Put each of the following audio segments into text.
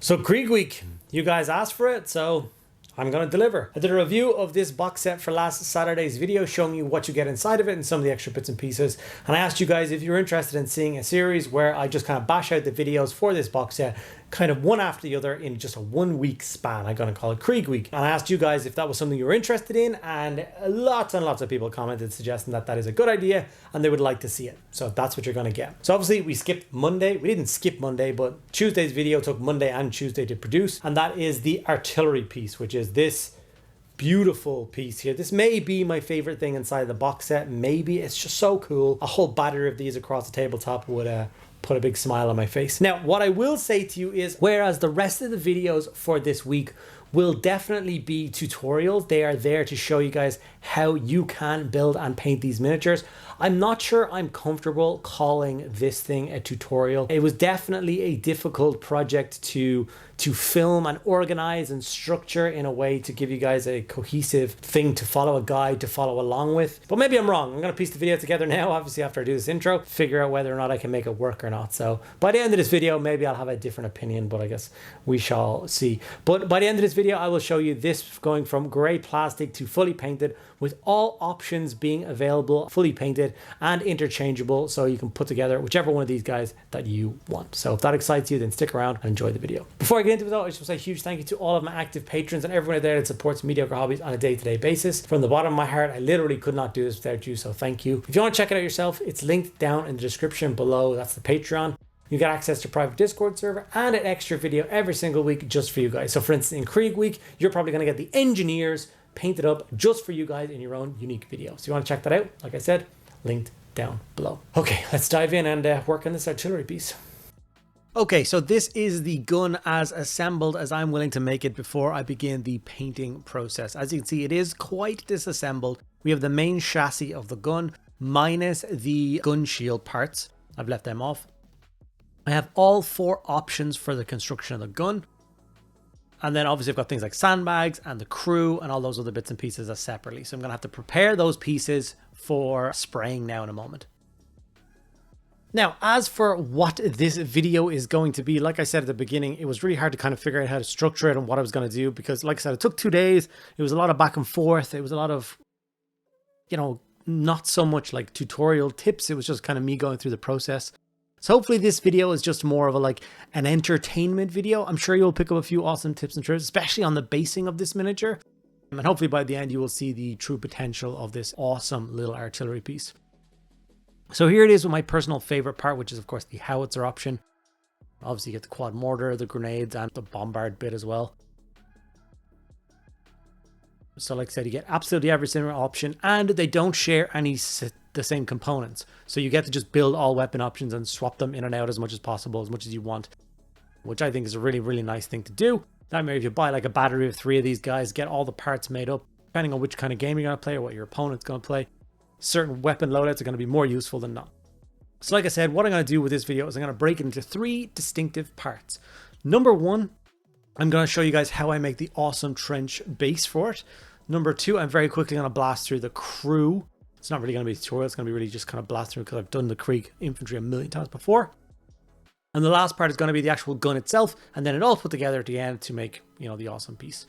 So Krieg Week, you guys asked for it, so I'm going to deliver. I did a review of this box set for last Saturday's video showing you what you get inside of it and some of the extra bits and pieces. And I asked you guys if you're interested in seeing a series where I just kind of bash out the videos for this box set kind of one after the other in just a 1 week span. I'm going to call it Krieg Week. And I asked you guys if that was something you were interested in, and lots of people commented suggesting that that is a good idea and they would like to see it. So that's what you're going to get. So obviously we skipped Monday. We didn't skip Monday, but Tuesday's video took Monday and Tuesday to produce. And that is the artillery piece, which is this beautiful piece here. This may be my favorite thing inside the box set. Maybe. It's just so cool. A whole battery of these across the tabletop would put a big smile on my face. Now, what I will say to you is, whereas the rest of the videos for this week will definitely be tutorials, they are there to show you guys how you can build and paint these miniatures. I'm not sure I'm comfortable calling this thing a tutorial. It was definitely a difficult project to film and organize and structure in a way to give you guys a cohesive thing to follow, a guide to follow along with. But maybe I'm wrong. I'm going to piece the video together now, obviously after I do this intro, figure out whether or not I can make it work or not. So by the end of this video, maybe I'll have a different opinion, but I guess we shall see. But by the end of this video, I will show you this going from gray plastic to fully painted, with all options being available, fully painted and interchangeable, so you can put together whichever one of these guys that you want. So if that excites you, then stick around and enjoy the video. Before I get into it though, I just want to say a huge thank you to all of my active patrons and everyone out there that supports Mediocre Hobbies on a day-to-day basis. From the bottom of my heart, I literally could not do this without you, so thank you. If you want to check it out yourself, it's linked down in the description below. That's the Patreon. You get access to private Discord server and an extra video every single week just for you guys. So for instance, in Krieg Week, you're probably going to get the engineers painted up just for you guys in your own unique video. So you want to check that out, like I said, linked down below. Okay, let's dive in and work on this artillery piece. Okay, so this is the gun as assembled as I'm willing to make it before I begin the painting process. As you can see, it is quite disassembled. We have the main chassis of the gun minus the gun shield parts. I've left them off. I have all 4 options for the construction of the gun. And then obviously I've got things like sandbags and the crew and all those other bits and pieces as separately. So I'm going to have to prepare those pieces for spraying now in a moment. Now, as for what this video is going to be, like I said at the beginning, it was really hard to kind of figure out how to structure it and what I was going to do, because like I said, it took 2 days. It was a lot of back and forth. It was a lot of, not so much like tutorial tips. It was just kind of me going through the process. So hopefully this video is just more of an entertainment video. I'm sure you'll pick up a few awesome tips and tricks, especially on the basing of this miniature. And hopefully by the end you will see the true potential of this awesome little artillery piece. So here it is with my personal favorite part, which is of course the howitzer option. Obviously you get the quad mortar, the grenades, and the bombard bit as well. So like I said, you get absolutely every single option, and they don't share the same components. So you get to just build all weapon options and swap them in and out as much as possible, as much as you want, which I think is a really, really nice thing to do. That way, if you buy like a battery of 3 of these guys, get all the parts made up, depending on which kind of game you're going to play or what your opponent's going to play, certain weapon loadouts are going to be more useful than not. So like I said, what I'm going to do with this video is I'm going to break it into 3 distinctive parts. Number 1, I'm going to show you guys how I make the awesome trench base for it. Number 2, I'm very quickly going to blast through the crew. It's not really going to be a tutorial. It's going to be really just kind of blast through because I've done the Krieg infantry a million times before. And the last part is going to be the actual gun itself, and then it all put together at the end to make, the awesome piece.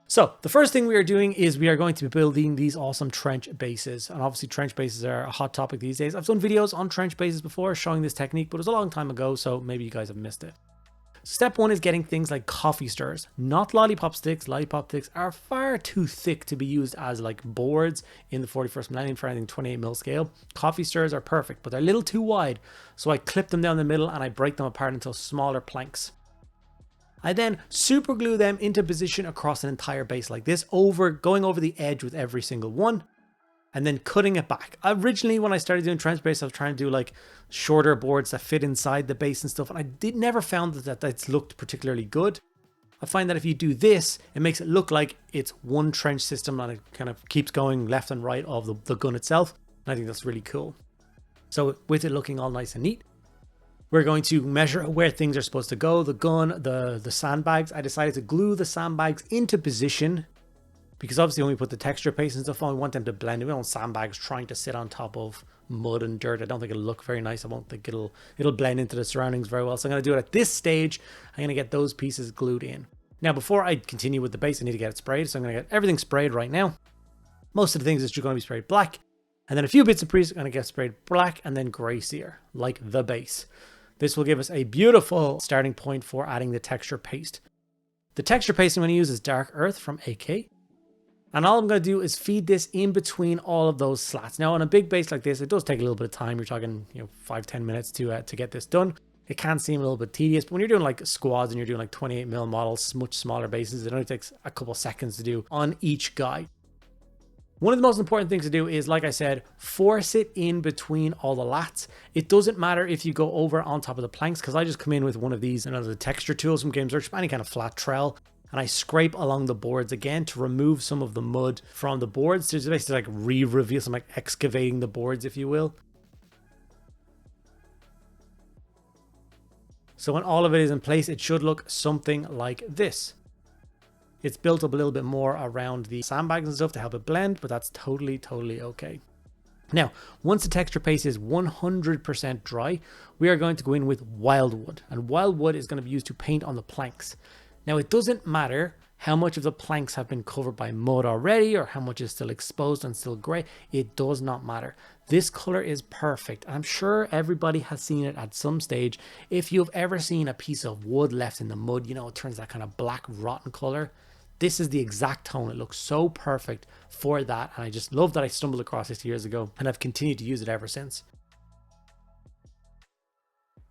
So the first thing we are doing is we are going to be building these awesome trench bases. And obviously trench bases are a hot topic these days. I've done videos on trench bases before showing this technique, but it was a long time ago, so maybe you guys have missed it. Step 1 is getting things like coffee stirrers, not lollipop sticks. Lollipop sticks are far too thick to be used as like boards in the 41st millennium for anything 28mm scale. Coffee stirrers are perfect, but they're a little too wide. So I clip them down the middle and I break them apart into smaller planks. I then super glue them into position across an entire base like this, going over the edge with every single one, and then cutting it back. Originally, when I started doing trench base, I was trying to do like shorter boards that fit inside the base and stuff, and I never found that that's looked particularly good. I find that if you do this, it makes it look like it's one trench system and it kind of keeps going left and right of the gun itself, and I think that's really cool. So with it looking all nice and neat, we're going to measure where things are supposed to go. The gun, the sandbags. I decided to glue the sandbags into position Because obviously when we put the texture paste and stuff on, we want them to blend. We don't want sandbags trying to sit on top of mud and dirt. I don't think it'll look very nice. I won't think it'll blend into the surroundings very well. So I'm going to do it at this stage. I'm going to get those pieces glued in. Now, before I continue with the base, I need to get it sprayed. So I'm going to get everything sprayed right now. Most of the things is just going to be sprayed black. And then a few bits of pieces are going to get sprayed black and then grey sear, like the base. This will give us a beautiful starting point for adding the texture paste. The texture paste I'm going to use is Dark Earth from AK. And all I'm going to do is feed this in between all of those slats. Now, on a big base like this, it does take a little bit of time. You're talking, 5-10 minutes to get this done. It can seem a little bit tedious, but when you're doing like squads and you're doing like 28mm models, much smaller bases, it only takes a couple seconds to do on each guy. One of the most important things to do is, like I said, force it in between all the lats. It doesn't matter if you go over on top of the planks, because I just come in with one of these, the texture tools from Games Workshop, any kind of flat trowel, and I scrape along the boards again to remove some of the mud from the boards. So it's basically like re-reveal, some like excavating the boards, if you will. So when all of it is in place, it should look something like this. It's built up a little bit more around the sandbags and stuff to help it blend, but that's totally okay. Now, once the texture paste is 100% dry, we are going to go in with wildwood, and wildwood is going to be used to paint on the planks. Now, it doesn't matter how much of the planks have been covered by mud already or how much is still exposed and still grey. It does not matter. This color is perfect. I'm sure everybody has seen it at some stage. If you've ever seen a piece of wood left in the mud, it turns that kind of black rotten color. This is the exact tone. It looks so perfect for that. And I just love that I stumbled across this years ago and I've continued to use it ever since.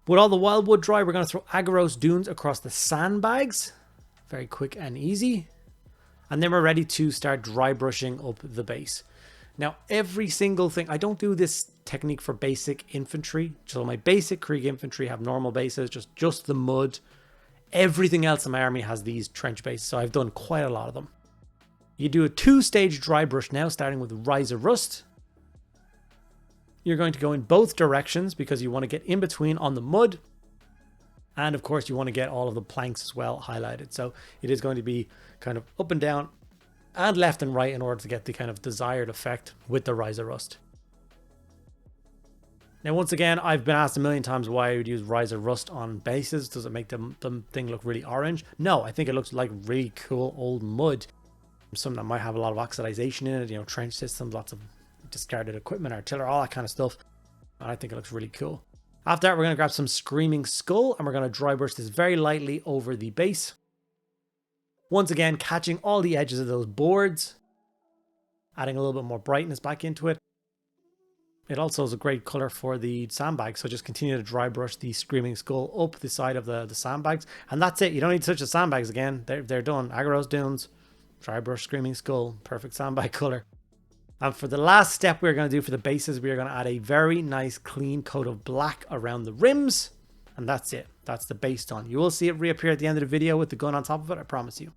With all the wildwood dry, we're going to throw Agaros Dunes across the sandbags. Very quick and easy. And then we're ready to start dry brushing up the base. Now, every single thing, I don't do this technique for basic infantry. So my basic Krieg infantry have normal bases, just the mud. Everything else in my army has these trench bases, so I've done quite a lot of them. You do a 2-stage dry brush now, starting with Rise of Rust. You're going to go in both directions because you want to get in between on the mud. And of course, you want to get all of the planks as well highlighted. So it is going to be kind of up and down and left and right in order to get the kind of desired effect with the Rise of Rust. Now, once again, I've been asked a million times why I would use Rise of Rust on bases. Does it make the thing look really orange? No, I think it looks like really cool old mud. Some that might have a lot of oxidization in it, trench systems, lots of discarded equipment, artillery, all that kind of stuff. And I think it looks really cool. After that, we're going to grab some Screaming Skull and we're going to dry brush this very lightly over the base. Once again, catching all the edges of those boards, adding a little bit more brightness back into it. It also is a great color for the sandbags, so just continue to dry brush the Screaming Skull up the side of the sandbags, and that's it. You don't need to touch the sandbags again. They're done. Agaros Dunes, dry brush Screaming Skull, perfect sandbag color. And for the last step we're going to do for the bases, we are going to add a very nice clean coat of black around the rims, and that's it. That's the base done. You will see it reappear at the end of the video with the gun on top of it, I promise you.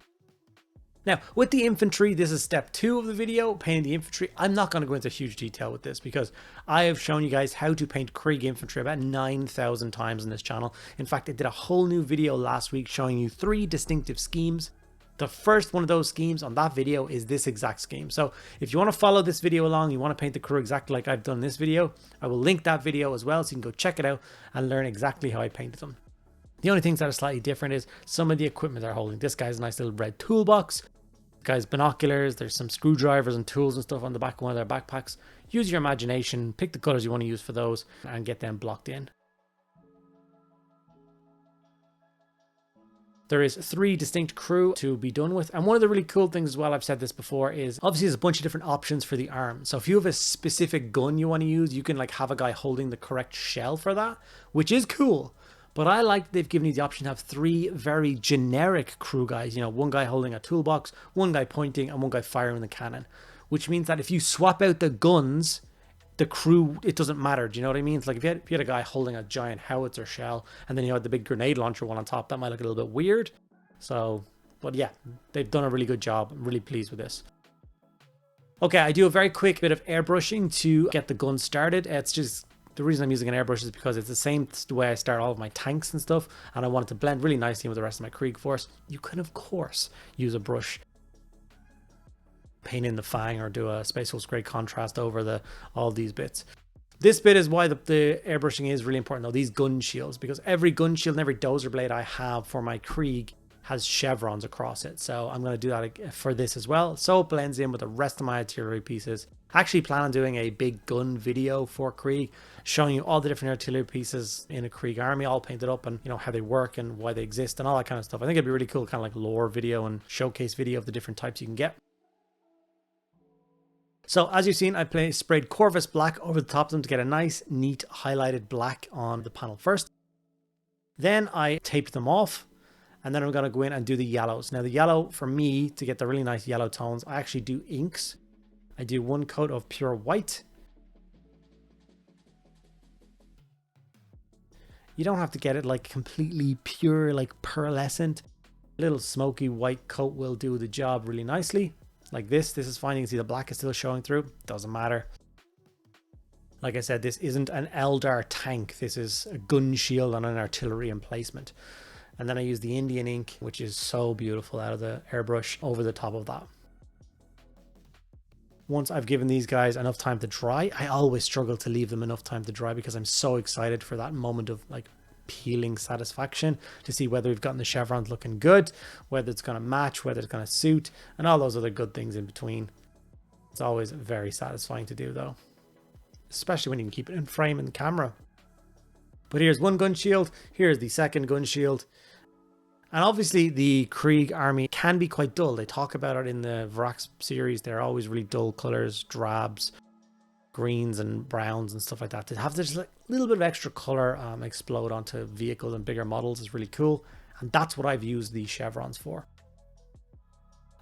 Now, with the infantry, this is step 2 of the video, painting the infantry. I'm not going to go into huge detail with this because I have shown you guys how to paint Krieg infantry about 9,000 times on this channel. In fact, I did a whole new video last week showing you 3 distinctive schemes. The first one of those schemes on that video is this exact scheme. So if you want to follow this video along, you want to paint the crew exactly like I've done in this video, I will link that video as well so you can go check it out and learn exactly how I painted them. The only things that are slightly different is some of the equipment they're holding. This guy's a nice little red toolbox. This guy's binoculars. There's some screwdrivers and tools and stuff on the back of one of their backpacks. Use your imagination, pick the colors you want to use for those and get them blocked in. There is 3 distinct crew to be done with. And one of the really cool things as well, I've said this before, is obviously there's a bunch of different options for the arm. So if you have a specific gun you want to use, you can like have a guy holding the correct shell for that, which is cool. But I like they've given you the option to have 3 very generic crew guys. One guy holding a toolbox, one guy pointing, and one guy firing the cannon. Which means that if you swap out the guns, the crew, it doesn't matter. Do you know what I mean? It's like if you had a guy holding a giant howitzer shell, and then you had the big grenade launcher one on top, that might look a little bit weird. So, but yeah, they've done a really good job. I'm really pleased with this. Okay, I do a very quick bit of airbrushing to get the gun started. It's just... the reason I'm using an airbrush is because it's the same way I start all of my tanks and stuff, and I want it to blend really nicely with the rest of my Krieg force. You can, of course, use a brush. paint in the fang or do a Space Wolf's Great Contrast over all these bits. This bit is why the airbrushing is really important though, these gun shields, because every gun shield and every dozer blade I have for my Krieg has chevrons across it. So I'm going to do that for this as well, so it blends in with the rest of my artillery pieces. I actually plan on doing a big gun video for Krieg, showing you all the different artillery pieces in a Krieg army, all painted up, and how they work and why they exist and all that kind of stuff. I think it'd be really cool, kind of like lore video and showcase video of the different types you can get. So as you've seen, I sprayed Corvus black over the top of them to get a nice, neat, highlighted black on the panel first. Then I taped them off, and then I'm going to go in and do the yellows. Now the yellow, for me, to get the really nice yellow tones, I actually do inks. I do one coat of pure white. You don't have to get it like completely pure, like pearlescent. A little smoky white coat will do the job really nicely. Like this is fine. You can see the black is still showing through. Doesn't matter. Like I said, this isn't an Eldar tank. This is a gun shield on an artillery emplacement. And then I use the Indian ink, which is so beautiful out of the airbrush, over the top of that. Once I've given these guys enough time to dry, I always struggle to leave them enough time to dry because I'm so excited for that moment of like peeling satisfaction to see whether we've gotten the chevrons looking good, whether it's going to match, whether it's going to suit, and all those other good things in between. It's always very satisfying to do though, especially when you can keep it in frame in the camera. But here's one gun shield, here's the second gun shield. And obviously the Krieg army can be quite dull. They talk about it in the Varax series. They're always really dull colors, drabs, greens and browns and stuff like that. To have this like little bit of extra color explode onto vehicles and bigger models is really cool. And that's what I've used these chevrons for.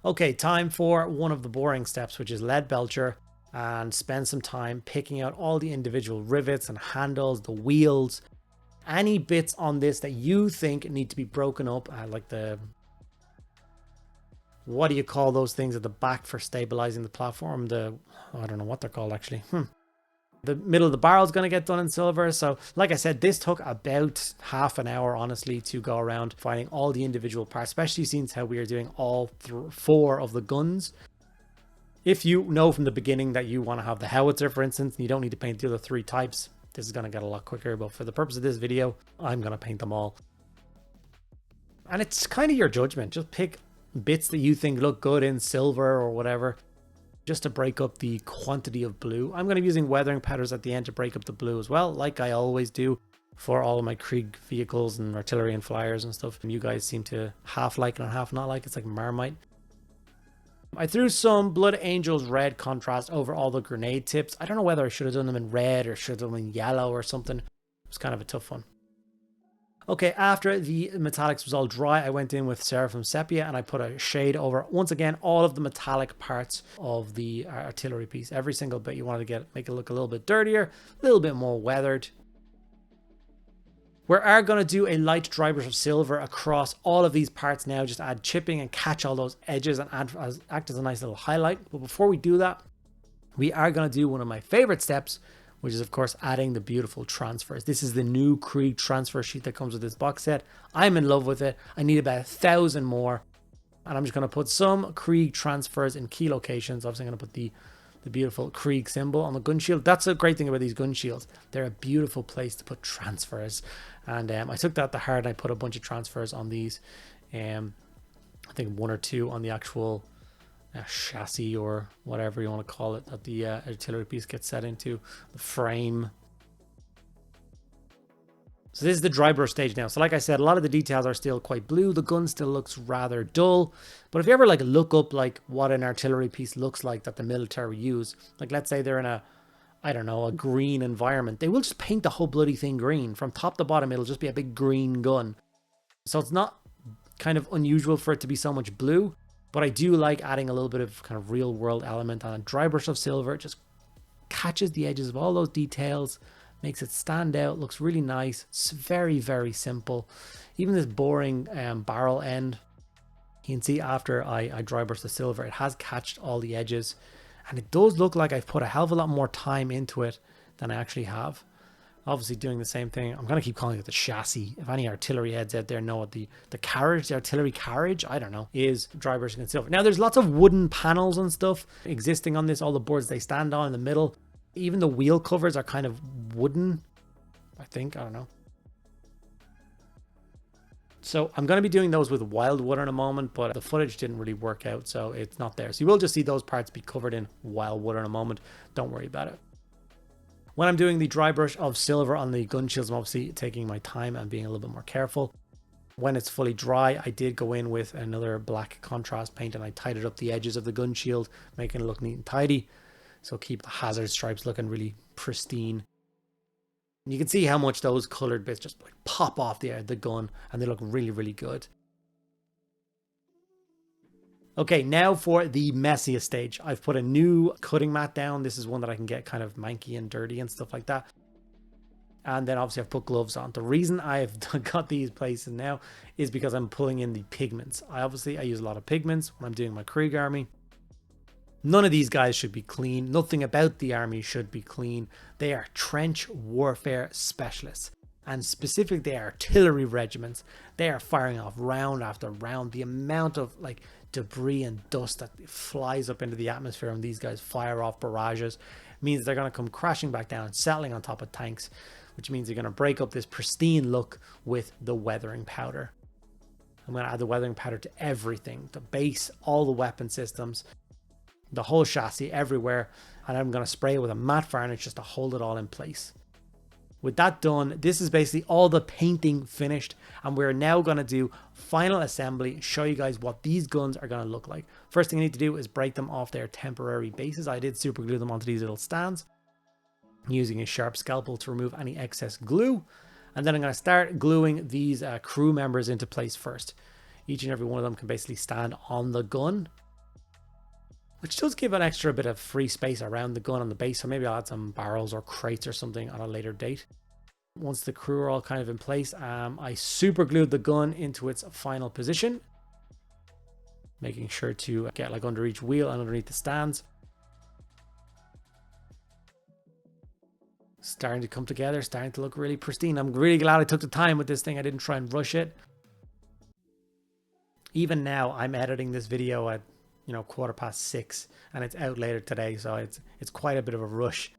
Okay, time for one of the boring steps, which is lead belcher, and spend some time picking out all the individual rivets and handles, the wheels, any bits on this that you think need to be broken up, like the, what do you call those things at the back for stabilizing the platform? I don't know what they're called actually. The middle of the barrel is going to get done in silver. So like I said, this took about half an hour, honestly, to go around finding all the individual parts, especially since how we are doing all four of the guns. If you know from the beginning that you want to have the howitzer, for instance, and you don't need to paint the other three types, this is going to get a lot quicker. But for the purpose of this video, I'm going to paint them all. And it's kind of your judgment. Just pick bits that you think look good in silver or whatever, just to break up the quantity of blue. I'm going to be using weathering powders at the end to break up the blue as well, like I always do for all of my Krieg vehicles and artillery and flyers and stuff. And you guys seem to half like it and half not like it. It's like Marmite. I threw some Blood Angels red contrast over all the grenade tips. I don't know whether I should have done them in red or should have done them in yellow or something. It was kind of a tough one. Okay, after the metallics was all dry, I went in with Seraphim Sepia and I put a shade over, once again, all of the metallic parts of the artillery piece. Every single bit you wanted to make it look a little bit dirtier, a little bit more weathered. We are going to do a light dry brush of silver across all of these parts now. Just add chipping and catch all those edges and act as a nice little highlight. But before we do that, we are going to do one of my favorite steps, which is of course adding the beautiful transfers. This is the new Krieg transfer sheet that comes with this box set. I'm in love with it. I need about 1,000 more. And I'm just going to put some Krieg transfers in key locations. Obviously I'm going to put the beautiful Krieg symbol on the gun shield. That's a great thing about these gun shields. They're a beautiful place to put transfers. And I took that to heart and I put a bunch of transfers on these. I think 1 or 2 on the actual chassis or whatever you want to call it that the artillery piece gets set into, the frame. So this is the dry brush stage now. So like I said, a lot of the details are still quite blue. The gun still looks rather dull. But if you ever like look up like what an artillery piece looks like that the military use, like let's say they're in a, I don't know, a green environment, they will just paint the whole bloody thing green. From top to bottom, it'll just be a big green gun. So it's not kind of unusual for it to be so much blue. But I do like adding a little bit of kind of real world element on a dry brush of silver. It just catches the edges of all those details, makes it stand out, looks really nice. It's very, very simple. Even this boring barrel end, you can see after I dry brush the silver, it has catched all the edges. And it does look like I've put a hell of a lot more time into it than I actually have. Obviously doing the same thing. I'm going to keep calling it the chassis. If any artillery heads out there know what the carriage, the artillery carriage, I don't know, is dry brushing in silver. Now there's lots of wooden panels and stuff existing on this, all the boards they stand on in the middle. Even the wheel covers are kind of wooden, I think, I don't know. So I'm going to be doing those with wildwood in a moment, but the footage didn't really work out, so it's not there. So you will just see those parts be covered in wildwood in a moment. Don't worry about it. When I'm doing the dry brush of silver on the gun shields, I'm obviously taking my time and being a little bit more careful. When it's fully dry, I did go in with another black contrast paint and I tidied up the edges of the gun shield, making it look neat and tidy. So keep the hazard stripes looking really pristine. You can see how much those colored bits just like pop off the gun and they look really, really good. Okay, now for the messiest stage. I've put a new cutting mat down. This is one that I can get kind of manky and dirty and stuff like that. And then obviously I've put gloves on. The reason I've got these places now is because I'm pulling in the pigments. I use a lot of pigments when I'm doing my Krieg army. None of these guys should be clean. Nothing about the army should be clean. They are trench warfare specialists. And specifically, they are artillery regiments. They are firing off round after round. The amount of like debris and dust that flies up into the atmosphere when these guys fire off barrages means they're going to come crashing back down and settling on top of tanks, which means they're going to break up this pristine look with the weathering powder. I'm going to add the weathering powder to everything, the base, all the weapon systems, the whole chassis everywhere, and I'm going to spray it with a matte varnish just to hold it all in place. With that done, this is basically all the painting finished, and we're now going to do final assembly, show you guys what these guns are going to look like. First thing I need to do is break them off their temporary bases. I did super glue them onto these little stands using a sharp scalpel to remove any excess glue, and then I'm going to start gluing these crew members into place first. Each and every one of them can basically stand on the gun, which does give an extra bit of free space around the gun on the base. So maybe I'll add some barrels or crates or something on a later date. Once the crew are all kind of in place, I super glued the gun into its final position, making sure to get like under each wheel and underneath the stands. Starting to come together, starting to look really pristine. I'm really glad I took the time with this thing. I didn't try and rush it. Even now, I'm editing this video at 6:15, and it's out later today, so it's quite a bit of a rush.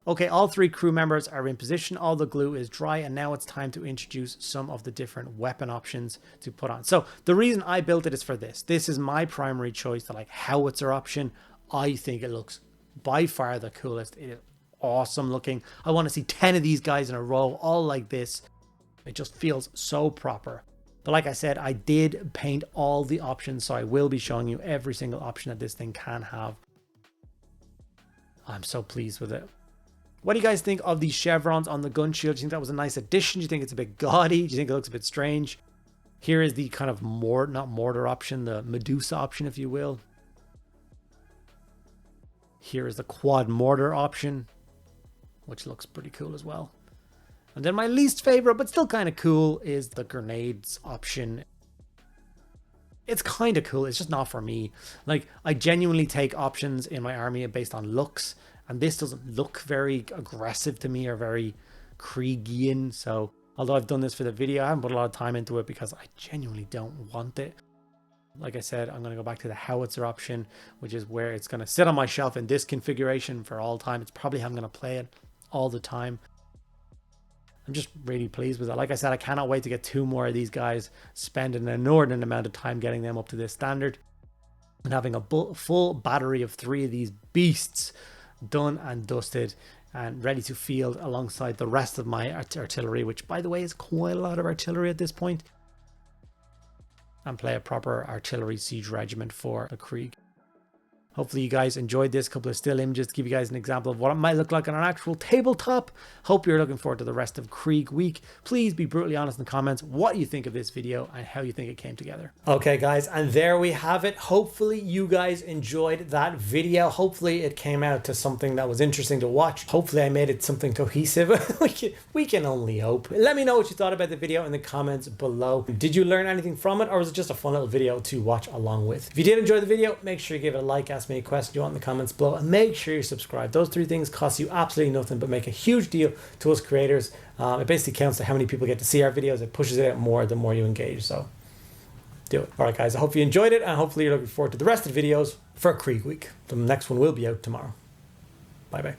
Okay, all three crew members are in position, all the glue is dry, and now it's time to introduce some of the different weapon options to put on. So the reason I built it is for this. This is my primary choice, the like howitzer option. I think it looks by far the coolest. It is awesome looking. I want to see 10 of these guys in a row, all like this. It just feels so proper. But like I said, I did paint all the options, so I will be showing you every single option that this thing can have. I'm so pleased with it. What do you guys think of these chevrons on the gun shield? Do you think that was a nice addition? Do you think it's a bit gaudy? Do you think it looks a bit strange? Here is the kind of not mortar option, the Medusa option, if you will. Here is the quad mortar option, which looks pretty cool as well. And then my least favorite, but still kind of cool, is the grenades option. It's kind of cool. It's just not for me. Like, I genuinely take options in my army based on looks, and this doesn't look very aggressive to me or very Kriegian. So, although I've done this for the video, I haven't put a lot of time into it because I genuinely don't want it. Like I said, I'm going to go back to the howitzer option, which is where it's going to sit on my shelf in this configuration for all time. It's probably how I'm going to play it all the time. I'm just really pleased with it. Like I said, I cannot wait to get 2 more of these guys, spend an inordinate amount of time getting them up to this standard, and having a full battery of 3 of these beasts done and dusted and ready to field alongside the rest of my artillery, which by the way is quite a lot of artillery at this point, and play a proper artillery siege regiment for the Krieg. Hopefully you guys enjoyed this couple of still images to give you guys an example of what it might look like on an actual tabletop. Hope you're looking forward to the rest of Krieg week. Please be brutally honest in the comments what you think of this video and how you think it came together. Okay guys, and there we have it. Hopefully you guys enjoyed that video. Hopefully it came out to something that was interesting to watch. Hopefully I made it something cohesive. we can only hope. Let me know what you thought about the video in the comments below. Did you learn anything from it, or was it just a fun little video to watch along with? If you did enjoy the video, make sure you give it a like as ask me a question you want in the comments below, and make sure you subscribe. Those 3 things cost you absolutely nothing, but make a huge deal to us creators. It basically counts to how many people get to see our videos. It pushes it out more the more you engage. So do it. All right, guys, I hope you enjoyed it, and hopefully you're looking forward to the rest of the videos for Krieg Week. The next one will be out tomorrow. Bye-bye.